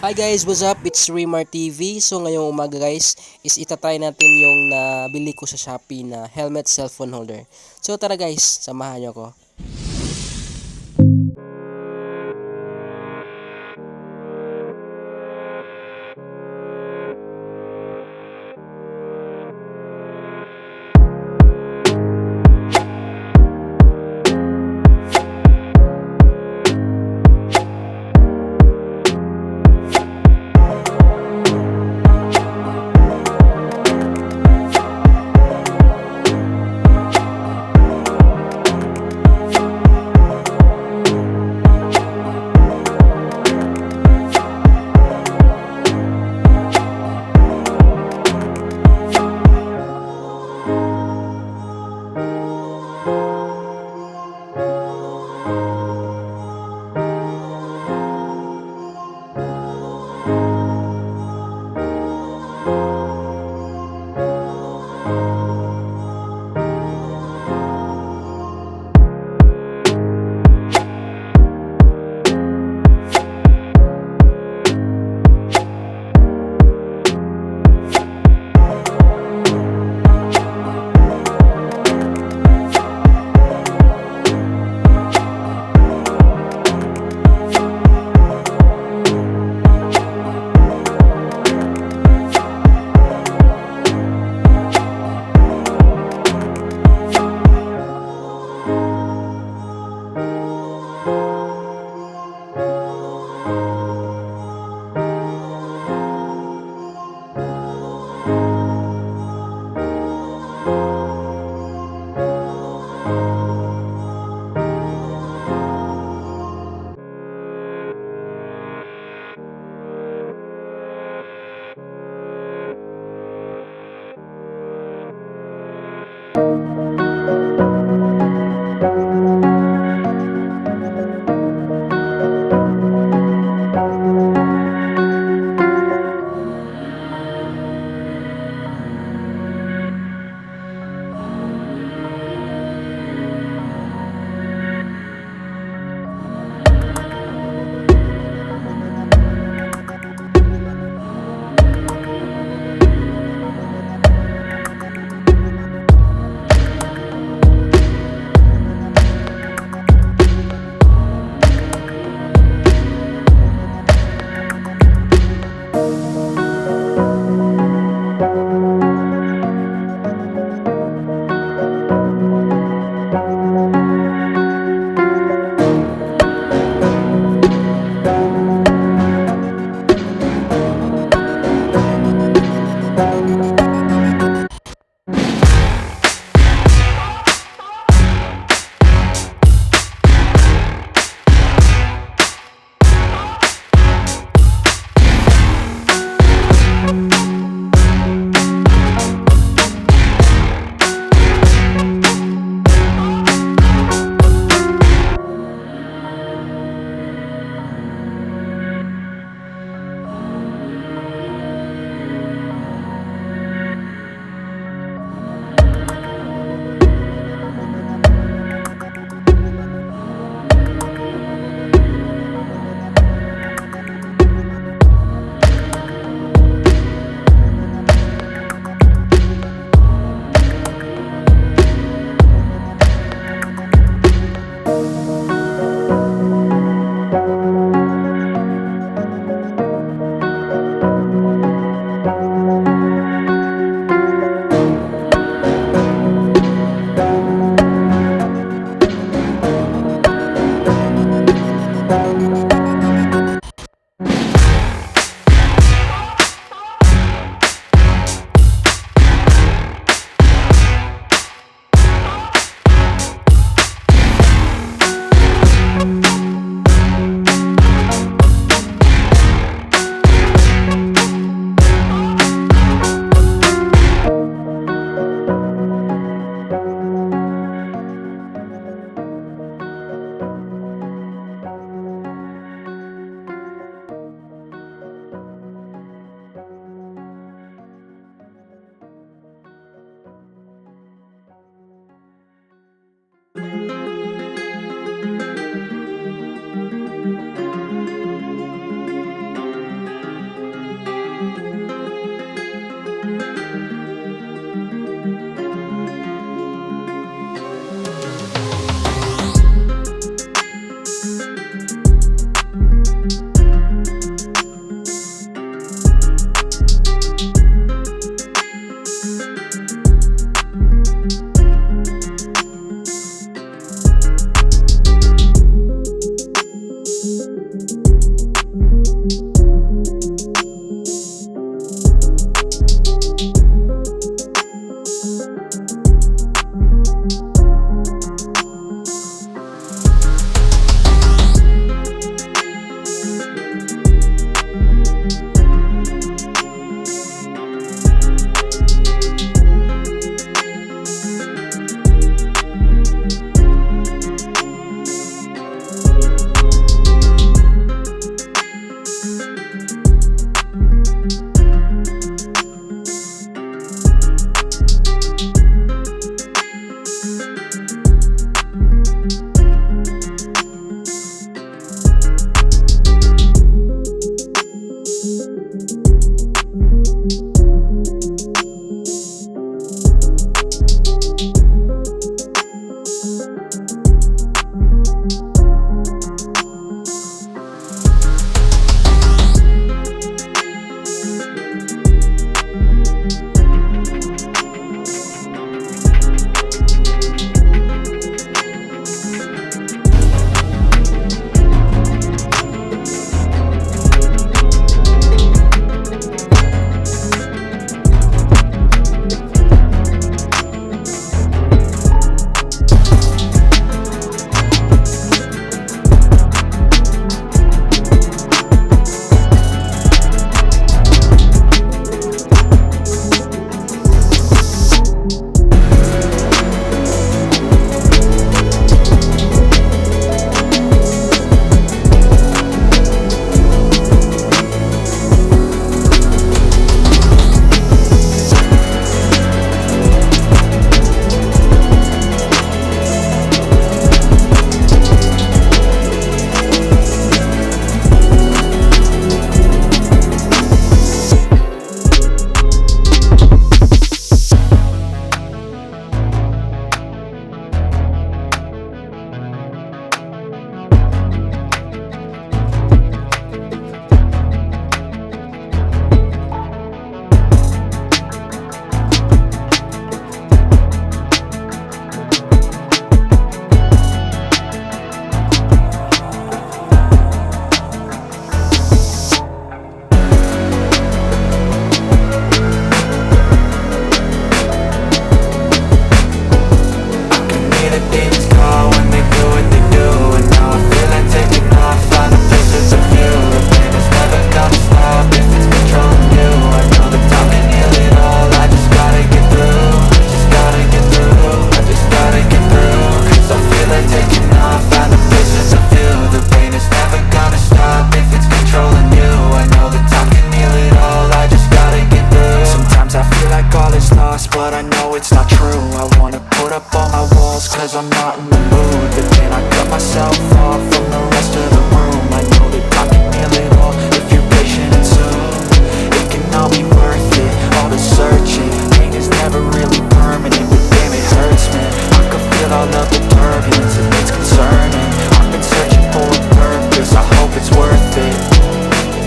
Hi guys, what's up? It's Remartv. So ngayong umaga guys is itatry natin yung nabili ko sa Shopee na helmet cellphone holder. So tara guys, samahan nyo ko. not true. I wanna put up all my walls cause I'm not in the mood, but then I cut myself off from the rest of the room. I know that time can heal it all if you're patient and soon it can all be worth it, all the searching. Pain is never really permanent, but damn it hurts, man. I can feel all of the turbulence and it's concerning. I've been searching for a purpose, I hope it's worth it.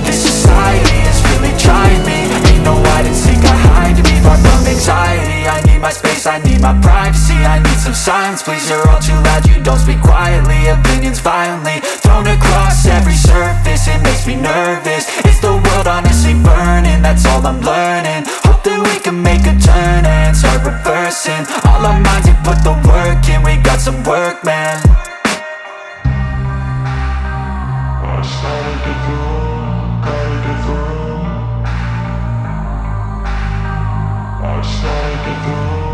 This society is really trying me. Ain't no hide and seek, I hide to be far from anxiety. I need my space, I need my privacy, I need some silence, please. You're all too loud, you don't speak quietly. Opinions violently thrown across every surface, it makes me nervous. Is the world honestly burning? That's all I'm learning. Hope that we can make a turn and start reversing all our minds and put the work in. We got some work, man. I just gotta get through, gotta get through. I just gotta get through,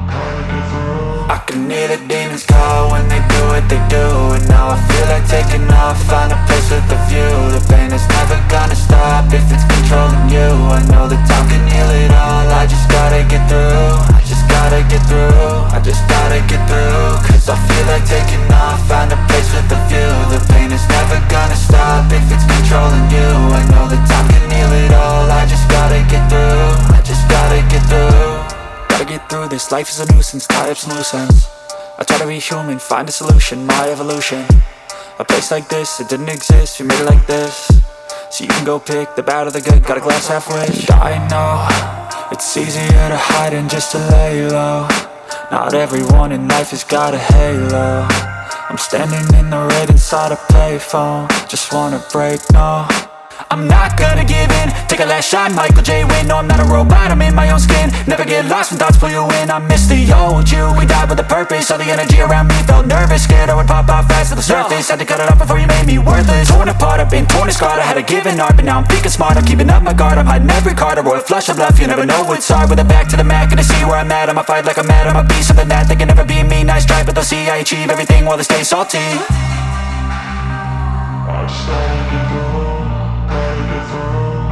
gotta get through. I can hear the demons call when they do what they do, and now I feel like taking off, find a place with a view. The pain is never gonna stop if it's controlling you. I know that time can heal it all, I just gotta get through. I just gotta get through, I just gotta get through. Cause I feel like taking off, find a place with a view. The pain is never gonna stop if it's controlling you. I know that time can heal it all, I just gotta get through. I just gotta get through. Gotta get through this, life is a nuisance, tie up some loose ends. I try to be human, find a solution, my evolution. A place like this, it didn't exist, we made it like this. So you can go pick the bad or the good, got a glass halfway. I know, it's easier to hide than just to lay low. Not everyone in life has got a halo. I'm standing in the red inside a payphone, just wanna break, no. I'm not gonna give in, take a last shot, Michael J. Win. No, I'm not a robot, I'm in my own skin. Never get lost when thoughts pull you in. I miss the old you, we died with a purpose. All the energy around me felt nervous, scared I would pop out fast to the surface. Had to cut it off before you made me worthless. Torn apart, I've been torn and scarred. I had a given art, but now I'm thinking smart. I'm keeping up my guard, I'm hiding every card. A royal flush of bluff, you never know what's hard. With a back to the mat, gonna see where I'm at. I'ma fight like I'm mad, I'ma be something that they can never be me. Nice try, but they'll see I achieve everything while they stay salty. I just gotta get through, gotta get through.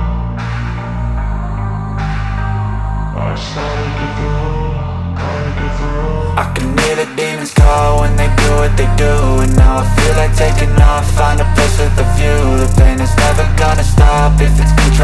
I just gotta get through, gotta get through. I can hear the demons call when they do what they do, and now I feel like taking off, find a place with a view. The pain is never gonna stop if it's controlled.